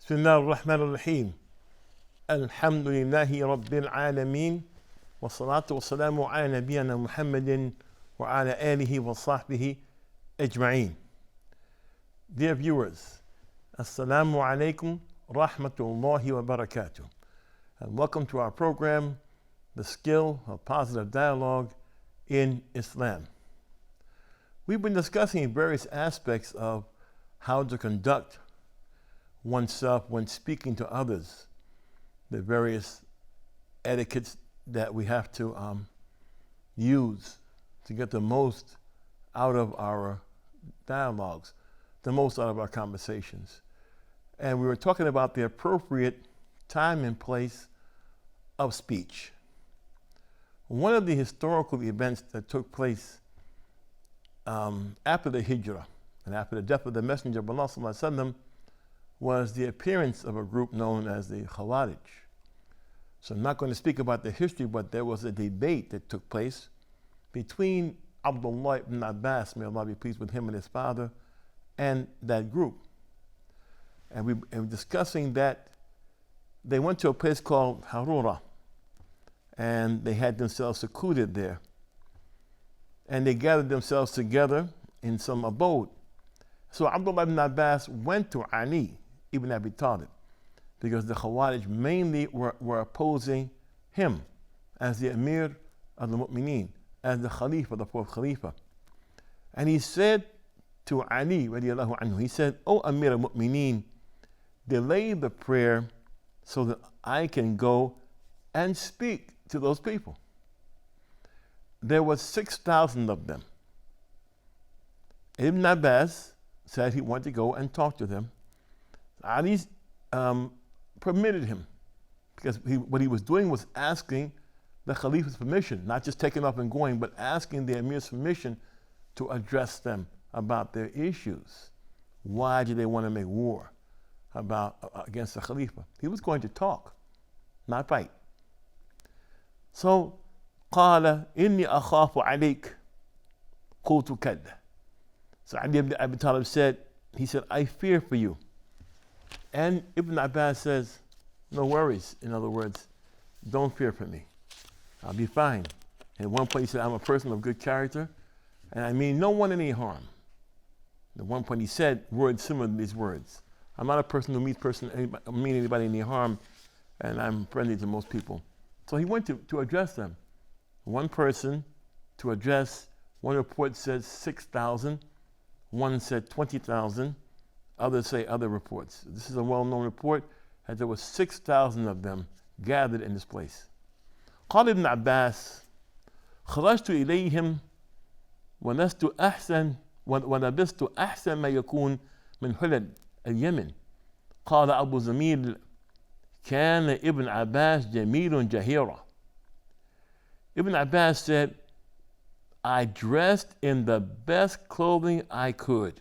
بسم الله الرحمن الرحيم. الحمد لله رب العالمين والصلاة والسلام على نبينا محمد وعلى آله وصحبه أجمعين. Dear viewers, Assalamu alaikum rahmatullahi wa barakatuh, and welcome to our program, The Skill of Positive Dialogue in Islam. We've been discussing various aspects of how to conduct oneself when speaking to others, the various etiquettes that we have to use to get the most out of our dialogues, the most out of our conversations. And we were talking about the appropriate time and place of speech. One of the historical events that took place after the Hijrah and after the death of the Messenger of Allah Sallallahu Alaihi Wasallam was the appearance of a group known as the Khawarij. So I'm not going to speak about the history, but there was a debate that took place between Abdullah ibn Abbas, may Allah be pleased with him and his father, and that group. And we were discussing that they went to a place called Harura, and they had themselves secluded there. And they gathered themselves together in some abode. So Abdullah ibn Abbas went to Ali ibn Abi Talib because the Khawarij mainly were opposing him as the Amir of the Mu'mineen, as the Khalifa, the fourth Khalifa. And he said to Ali radiallahu anhu, he said, "O Amir al-Mu'mineen, delay the prayer so that I can go and speak to those people." There were 6,000 of them. Ibn Abbas said he wanted to go and talk to them. Ali permitted him, because what he was doing was asking the Khalifa's permission, not just taking off and going, but asking the Emir's permission to address them about their issues. Why did they want to make war against the Khalifa? He was going to talk, not fight. So, قال إني أخاف عليك قلت كلا. So Ali ibn Abi Talib said, I fear for you. And Ibn Abbas says, no worries. In other words, don't fear for me. I'll be fine. And at one point he said, I'm a person of good character, and I mean no one any harm. At one point he said words similar to these words. I'm not a person who mean anybody any harm, and I'm friendly to most people. So he went to address them. One person to address, one report says 6,000, one said 20,000, others say other reports. This is a well-known report, and there were 6,000 of them gathered in this place. قال ابن عباس خرجت إليهم ولبست أحسن ما يكون من حلل اليمن. قال أبو زميل كان ابن عباس جميل جهيرا. Ibn Abbas said, I dressed in the best clothing I could,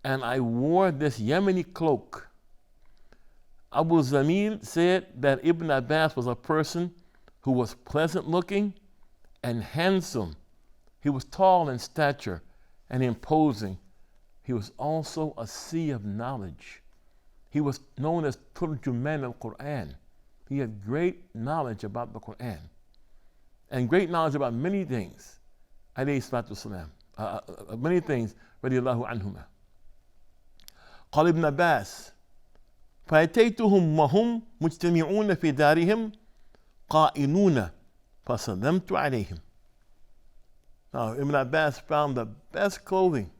and I wore this Yemeni cloak. Abu Zamil said that Ibn Abbas was a person who was pleasant looking and handsome. He was tall in stature and imposing. He was also a sea of knowledge. He was known as Turjuman al-Quran. He had great knowledge about the Quran and great knowledge about many things. Alayhi salatu wasalam. Many things, radiallahu anhuma. قال ابن عباس فأتيتهم وهم مجتمعون في دارهم قائلون فسلمت عليهم. Now Ibn Abbas found the best clothing.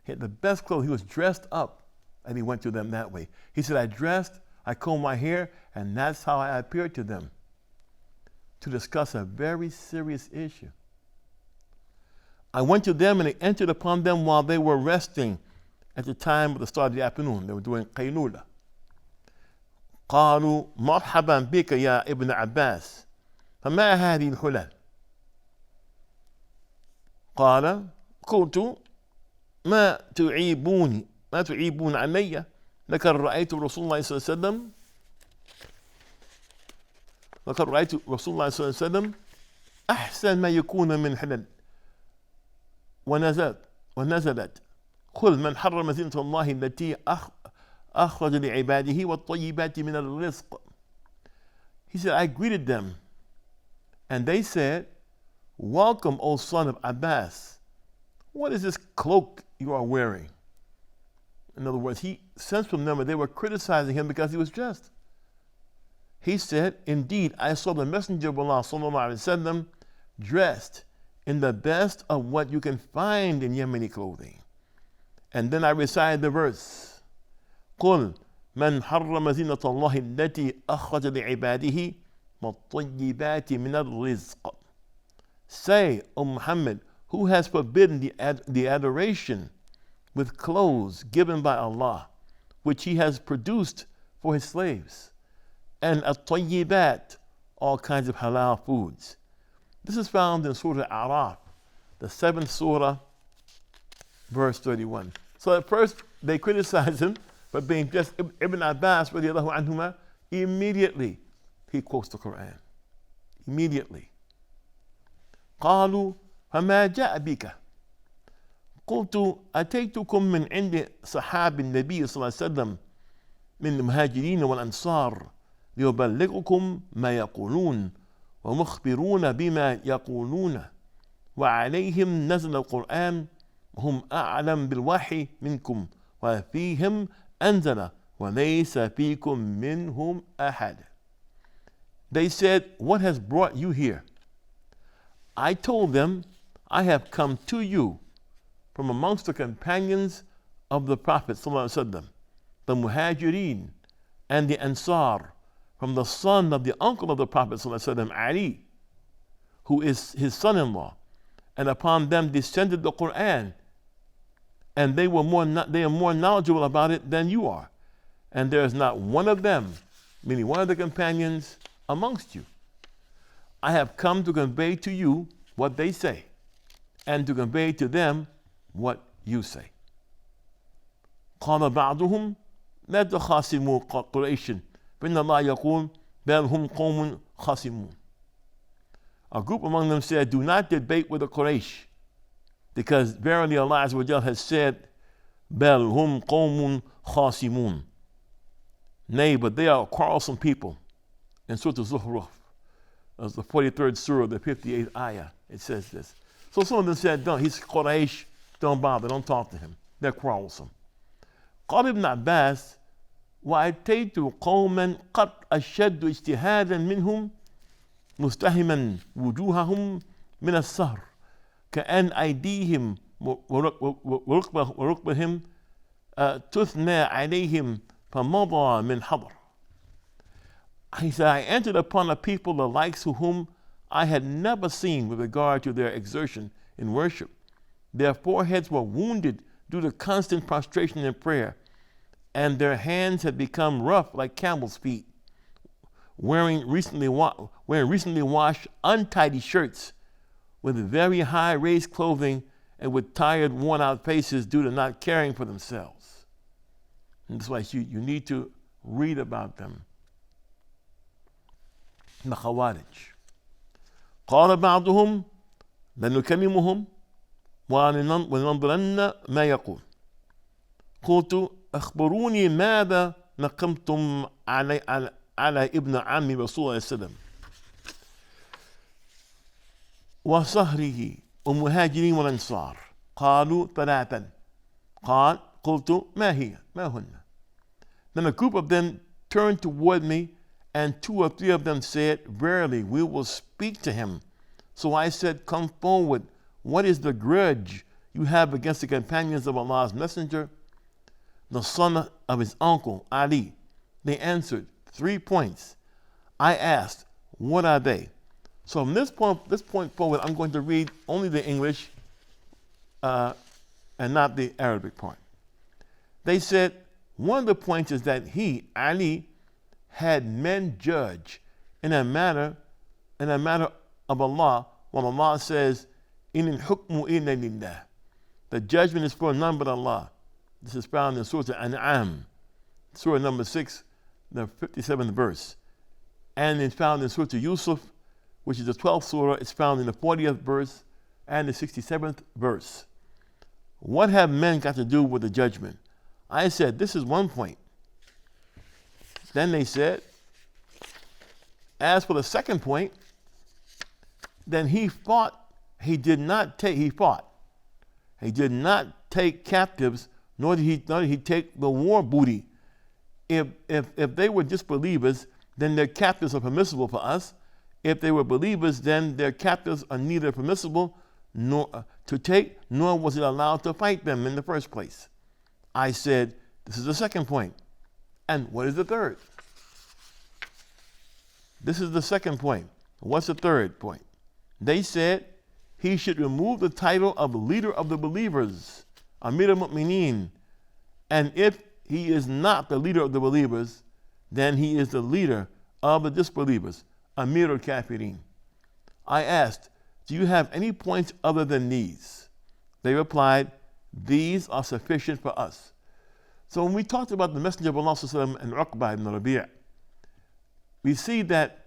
He had the best clothes. He was dressed up, and he went to them that way. He said, I combed my hair, and that's how I appeared to them, to discuss a very serious issue. I went to them and I entered upon them while they were resting at the time of the start of the afternoon. They were doing qaylula. قالوا مرحبا بك يا ابن عباس فما هذه الحلل؟ قال قلت ما تعيبون علي لقد رأيت رسول الله صلى الله عليه وسلم أحسن ما يكون من حلل ونزلت قل من حرم زينة الله التي أخرج لعباده والطيبات من الرزق. He said, I greeted them, and they said, welcome, O son of Abbas. What is this cloak you are wearing? In other words, he sensed from them that they were criticizing him because he was just. He said, indeed, I saw the Messenger of Allah sallallahu alaihi wasallam dressed in the best of what you can find in Yemeni clothing. And then I recited the verse, قُلْ مَنْ حَرَّمَ زِينَةَ اللَّهِ الَّتِي أَخْرَجَ لِعِبَادِهِ وَالطَّيِّبَاتِ مِنَ الرِّزْقِ. Say, O Muhammad, who has forbidden the adoration with clothes given by Allah, which He has produced for His slaves, and at-tayyibat, all kinds of halal foods. This is found in Surah Al-A'raf, the 7th Surah, verse 31. So at first they criticized him for being just. Ibn Abbas radiallahu anhuma, immediately he quotes the Quran. Immediately. قالوا فما جاء بك قلت أتيتكم من عند صحاب النبي صلى الله عليه وسلم من المهاجرين والأنصار ليبلغكم ما يقولون ومخبرون بما يقولون وعليهم نزل القرآن وهم أعلم بالوحي منكم وفيهم أنزل وليس فيكم منهم أحد. They said, what has brought you here? I told them, I have come to you from amongst the companions of the Prophet ﷺ, the Muhajirin and the Ansar, from the son of the uncle of the Prophet ﷺ, Ali, who is his son-in-law, and upon them descended the Quran, and they are more knowledgeable about it than you are, and there is not one of them, meaning one of the companions, amongst you. I have come to convey to you what they say, and to convey to them what you say. قال بعضهم لا تخاصموا قريش فإن الله يقول بل هم قوم خاصمون. A group among them said, do not debate with the Quraysh, because verily Allah Azza wa Jal has said, بل هم قوم خاصمون. Nay, but they are a quarrelsome people. In Surah Al-Zuhruf, the 43rd Surah, the 58th Ayah, it says this. So some of them said, don't, he's Quraysh, don't bother, don't talk to him. They're quarrelsome. قال ابن عباس وأتيت قوما قد أشد اجتهادا منهم مستهما وجوههم من السهر كأن أيديهم وركبهم تثنى عليهم فمضى من حضر. He said, I entered upon a people the likes of whom I had never seen with regard to their exertion in worship. Their foreheads were wounded due to constant prostration in prayer, and their hands had become rough like camel's feet, wearing recently washed untidy shirts with very high raised clothing and with tired, worn out faces due to not caring for themselves. And that's why you need to read about them. The Khawarij. قال بعضهم لنكلمهم ولننظرن ما يقول. قلت أخبروني ماذا نقمتم على ابن عم رسول الله صلى الله عليه وسلم وصهره ومهاجرين والأنصار. قالوا ثلاثا. قلت ما هن. Then a group of them turned toward me, and 2 or 3 of them said, verily, we will speak to him. So I said, come forward. What is the grudge you have against the companions of Allah's Messenger, the son of his uncle, Ali? They answered, 3 points. I asked, what are they? So from this point forward, I'm going to read only the English and not the Arabic part. They said, one of the points is that he, Ali, had men judge in a matter of Allah, when Allah says, in al-hukmu illa lillah. The judgment is for none but Allah. This is found in Surah Al-An'am, Surah number 6, the 57th verse. And it's found in Surah Yusuf, which is the 12th surah. It's found in the 40th verse and the 67th verse. What have men got to do with the judgment? I said, this is one point. Then they said, as for the second point, then he fought. He did not take. He fought. He did not take captives, nor did he take the war booty. If they were disbelievers, then their captives are permissible for us. If they were believers, then their captives are neither permissible nor to take, nor was it allowed to fight them in the first place. I said, this is the second point. And what is the third? This is the second point. What's the third point? They said he should remove the title of leader of the believers, Amir al-Mu'mineen. And if he is not the leader of the believers, then he is the leader of the disbelievers, Amir al-Kafirin. I asked, do you have any points other than these? They replied, these are sufficient for us. So when we talked about the Messenger of Allah and Uqbah ibn Rabi', we see that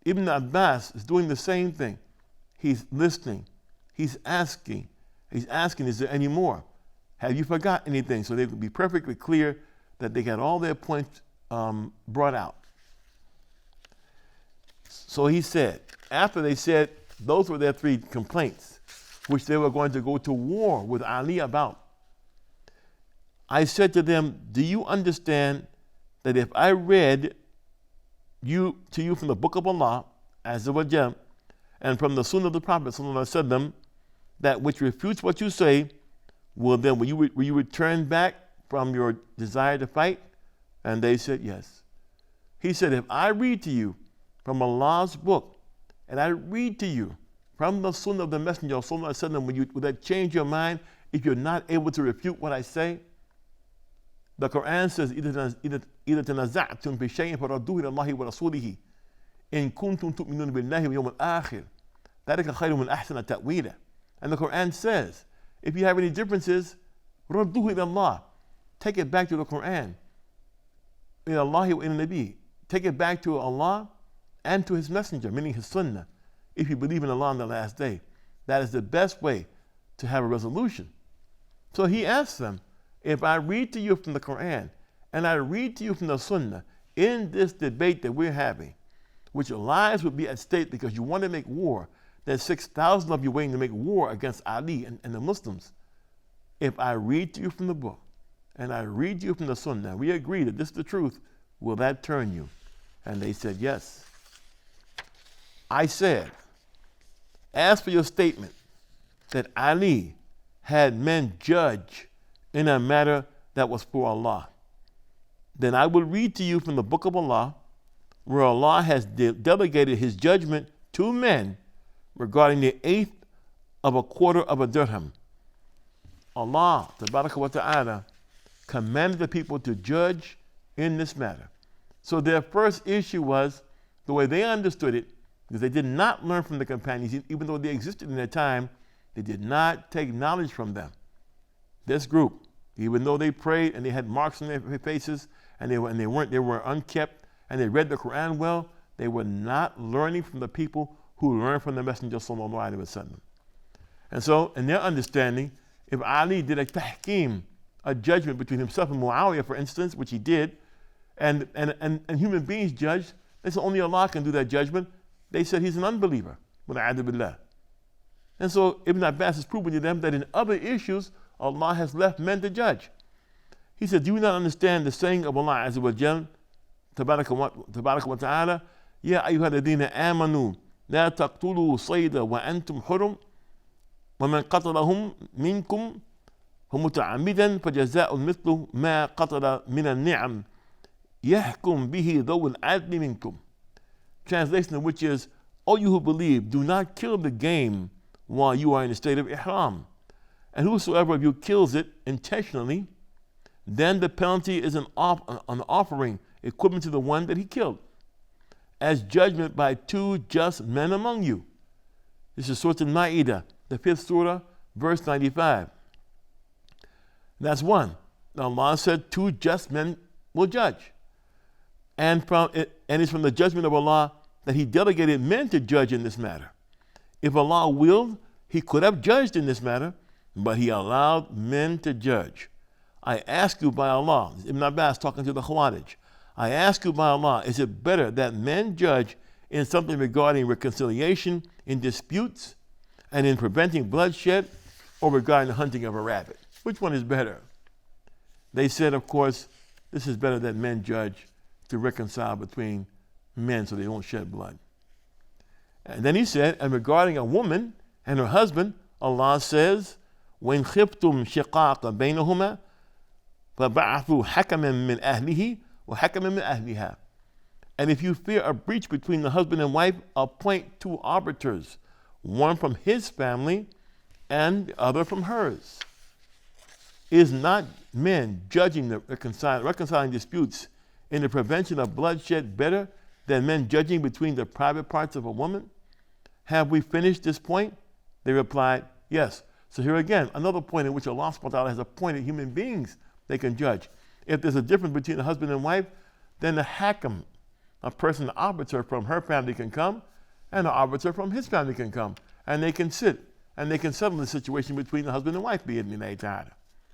Ibn Abbas is doing the same thing. He's listening. He's asking, is there any more? Have you forgot anything? So they could be perfectly clear that they got all their points brought out. So he said, after they said those were their three complaints, which they were going to go to war with Ali about, I said to them, do you understand that if I read to you from the book of Allah, Azza wa Jal, and from the Sunnah of the Prophet, that which refutes what you say, will you return back from your desire to fight? And they said, yes. He said, if I read to you from Allah's book, and I read to you from the Sunnah of the Messenger, will that change your mind if you're not able to refute what I say? The Quran says, إِذَا تَنَزَعْتُمْ بِشَيْءٍ فَرَدُّوهُ إِلَى اللَّهِ وَرَسُولِهِ إِن كُنتُمْ تُؤْمِنُونَ بِاللَّهِ وَالْيَوْمِ الْآخِرِ ذَلِكَ خَيْرٌ مِنْ أَحْسَنَ تَأْوِيلًا. And the Quran says, if you have any differences, رَدُّوهُ إِلَى اللَّهِ, take it back to the Quran. إِلَى اللَّهِ وَإِلَى النَّبِيِّ, take it back to Allah and to His Messenger, meaning His Sunnah, if you believe in Allah on the last day. That is the best way to have a resolution. So he asked them, if I read to you from the Quran and I read to you from the Sunnah in this debate that we're having, which your lives would be at stake because you want to make war, there's 6,000 of you waiting to make war against Ali and the Muslims. If I read to you from the book and I read to you from the Sunnah, we agree that this is the truth, will that turn you? And they said, yes. I said, as for your statement that Ali had men judge in a matter that was for Allah, then I will read to you from the book of Allah, where Allah has delegated His judgment to men regarding the eighth of a quarter of a dirham. Allah, tabaraka wa ta'ala, commanded the people to judge in this matter. So their first issue was, the way they understood it, because they did not learn from the companions, even though they existed in their time, they did not take knowledge from them. This group, even though they prayed and they had marks on their faces and they were unkept and they read the Quran well, they were not learning from the people who learned from the Messenger sallallahu alaihi wasallam. And so, in their understanding, if Ali did a tahkim, a judgment between himself and Muawiyah, for instance, which he did, and human beings judged, they said only Allah can do that judgment. They said he's an unbeliever. And so Ibn Abbas is proving to them that in other issues, Allah has left men to judge. He said, do you not understand the saying of Allah Azza wa Jal, Tabaraka wa Ta'ala, Ya ayyuha ladina amanu, la taqtulu sayda wa antum hurum, wa man qatalahum minkum, متعمدا فجزاء مثل ما قتل من النعم يحكم به ذو العدل منكم. Translation of which is, O you who believe, do not kill the game while you are in a state of ihram. And whosoever of you kills it intentionally, then the penalty is an offering equivalent to the one that he killed, as judgment by two just men among you. This is Surah Al-Ma'idah, the 5th surah, verse 95. That's one. Now Allah said two just men will judge. And it's from the judgment of Allah that He delegated men to judge in this matter. If Allah willed, He could have judged in this matter, but He allowed men to judge. I ask you by Allah, Ibn Abbas talking to the Khawarij, I ask you by Allah, is it better that men judge in something regarding reconciliation in disputes and in preventing bloodshed, or regarding the hunting of a rabbit? Which one is better? They said, of course, this is better that men judge to reconcile between men so they don't shed blood. And then he said, and regarding a woman and her husband, Allah says, وَإِنْ خِفْتُمْ شِقَاقَ بَيْنَهُمَا فَبَعَثُوا حَكَمًا مِنْ أَهْلِهِ وَحَكَمًا مِنْ أَهْلِهَا. And if you fear a breach between the husband and wife, appoint two arbiters, one from his family and the other from hers. Is not men judging the reconciling disputes in the prevention of bloodshed better than men judging between the private parts of a woman? Have we finished this point? They replied, yes. So here again, another point in which Allah subhanahu wa ta'ala has appointed human beings they can judge. If there's a difference between a husband and wife, then the hakam, a person, an arbiter from her family can come, and an arbiter from his family can come, and they can sit, and they can settle the situation between the husband and wife, bi'idhnillahi ta'ala.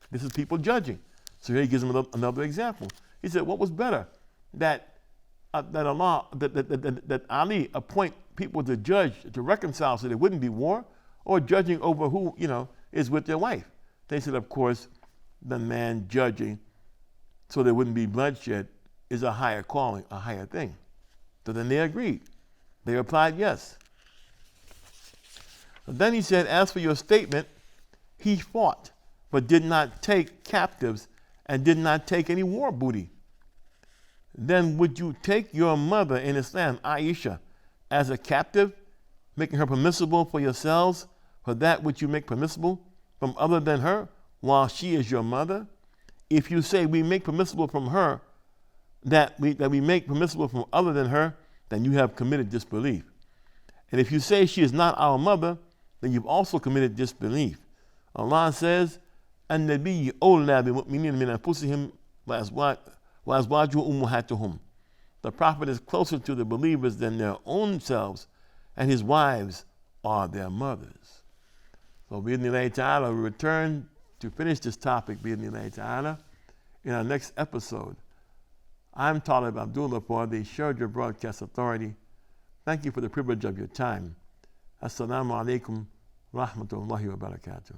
This is people judging. So here he gives them another example. He said, what was better? That Ali appoint people to judge, to reconcile so there wouldn't be war, or judging over who, is with their wife? They said, of course, the man judging so there wouldn't be bloodshed is a higher calling, a higher thing. So then they agreed. They replied, yes. But then he said, as for your statement, he fought, but did not take captives and did not take any war booty. Then would you take your mother in Islam, Aisha, as a captive, making her permissible for yourselves for that which you make permissible from other than her, while she is your mother? If you say we make permissible from her that we make permissible from other than her, then you have committed disbelief. And if you say she is not our mother, then you've also committed disbelief. Allah says, النبي أولى بالمؤمنين من أنفسهم وأزواجه أمهاتهم. The Prophet is closer to the believers than their own selves, and his wives are their mothers. So bi'idhnillahi ta'ala, we return to finish this topic, bi'idhnillahi ta'ala, in our next episode. I'm Talib Abdullah for the Sharjah Broadcast Authority. Thank you for the privilege of your time. Assalamu alaikum rahmatullahi wa barakatuh.